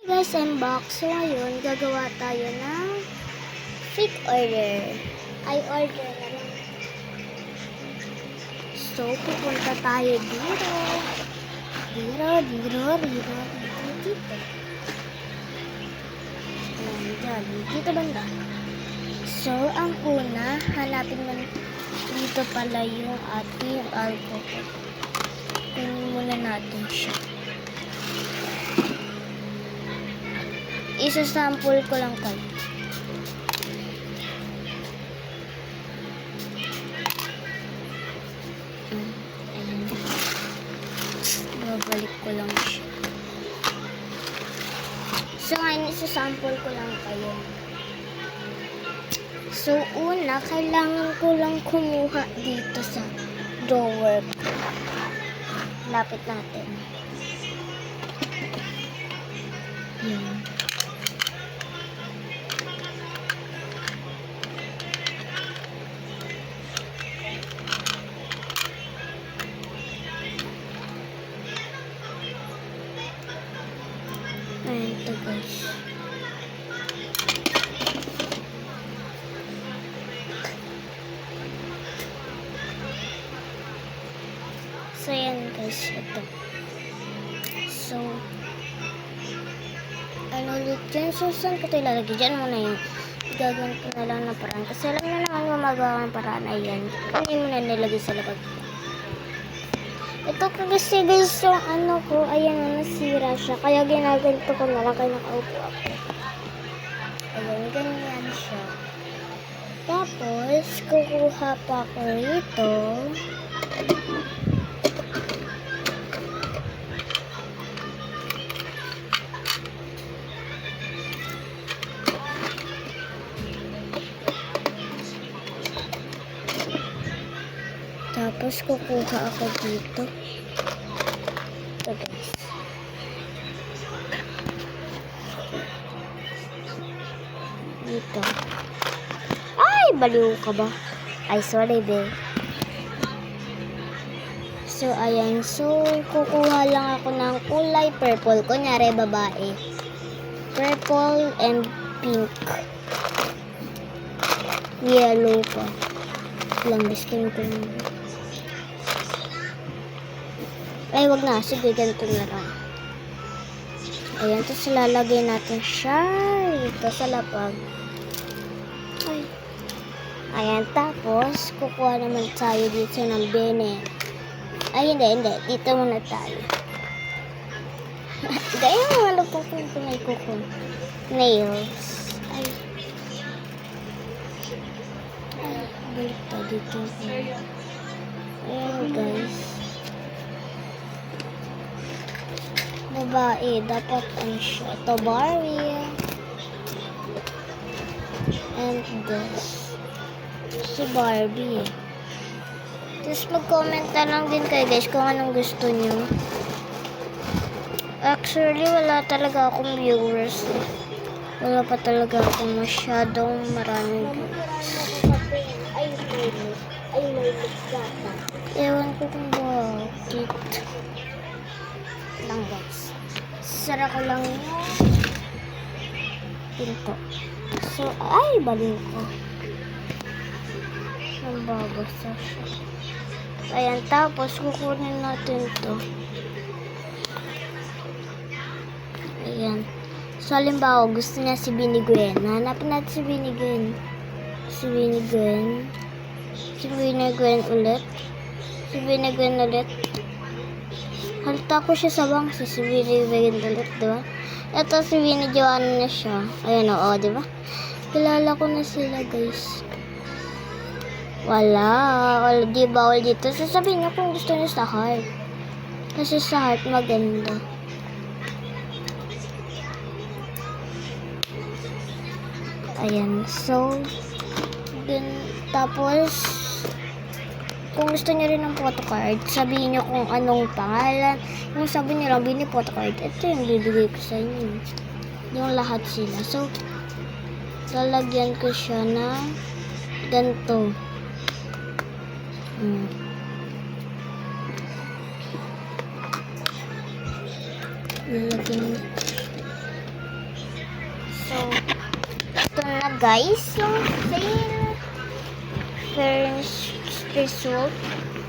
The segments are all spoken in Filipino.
Guys, I'm back. So ngayon, gagawa tayo ng fake order. I order na lang. So, pupunta tayo dito. Dito. Dito banda. So, ang una, hanapin mo dito pala yung ating alcohol. Kunin muna natin siya. Isa-sample ko lang kayo. Ayan. Babalik ko lang siya. So, ngayon isa-sample ko lang kayo. So, una, kailangan ko lang kumuha dito sa drawer ko. Lapit natin. Yan. Ayan ito guys. So yan guys, ito. So, ano ulit dyan? So, saan ko ito ilalagay? Dyan muna yun. Gagawin ko na lang ng paraan. Kasi alam na naman gumagawa ng paraan. Ayan. Hindi mo na nilagay sa labag. Ito kasi guys, yung ano ko, ayan, nasira siya. Kaya ginaganto ko na lang, kaya nakaupo ako. Ayan, ganyan siya. Tapos, kukuha pa ako rito. Tapos, kukuha ako dito. Ito guys. Dito. Ay! Baliw ka ba? Ay, sorry be. So, ayan. So, kukuha lang ako ng kulay purple. Kunyari, babae. Purple and pink. Yellow pa. Lang, biskin ko na. Ay, wag na. Sige, ganito na lang. Ayan, tapos lalagay natin siya dito sa lapag. Ay. Ayan, tapos kukuha naman tayo dito ng bene. Ay, hindi. Dito muna tayo. Gaya mo, malupok ko may kuko. Nails. Ay. Ay, balik tayo dito. Ayan, guys. Babae, dapat ano siya, ito Barbie and this si Barbie. Tapos mag-comment na lang din kayo guys kung anong gusto nyo. Actually wala talaga akong viewers, wala pa talaga akong masyadong maraming viewers. Ewan ko kung bakit lang guys. Sara ko lang yung pinto. So, ay, baliw ko. Nababasa siya. Ayan, tapos kukunin natin to. Ayan. So, halimbawa, gusto niya si Binnie Gwen. Hanapin natin si Binnie Gwen. Si Binnie Gwen ulit. Halta ko siya sa bangsa, si Binnie Gwen ulit, diba? Ito si Binnie Joanna na siya. Ayan o, diba? Kilala ko na sila, guys. Wala, di bawal dito. Sasabihin niyo kung gusto niyo sa heart. Kasi sa heart maganda. Ayan, so, tapos, kung gusto niyo rin ng photocard, sabihin niyo kung anong pangalan. Kung sabi niyo lang, Binnie photocard, ito yung bibigay ko sa inyo. Yung lahat sila. So, lalagyan ko siya na ganito. Lalagyan So, ito na guys, yung sale first result.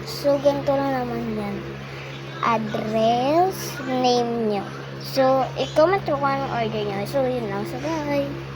So, ganito lang naman yan. Address, name nyo. So, i-comment ko kung anong order nyo. So, yun lang. So, bye!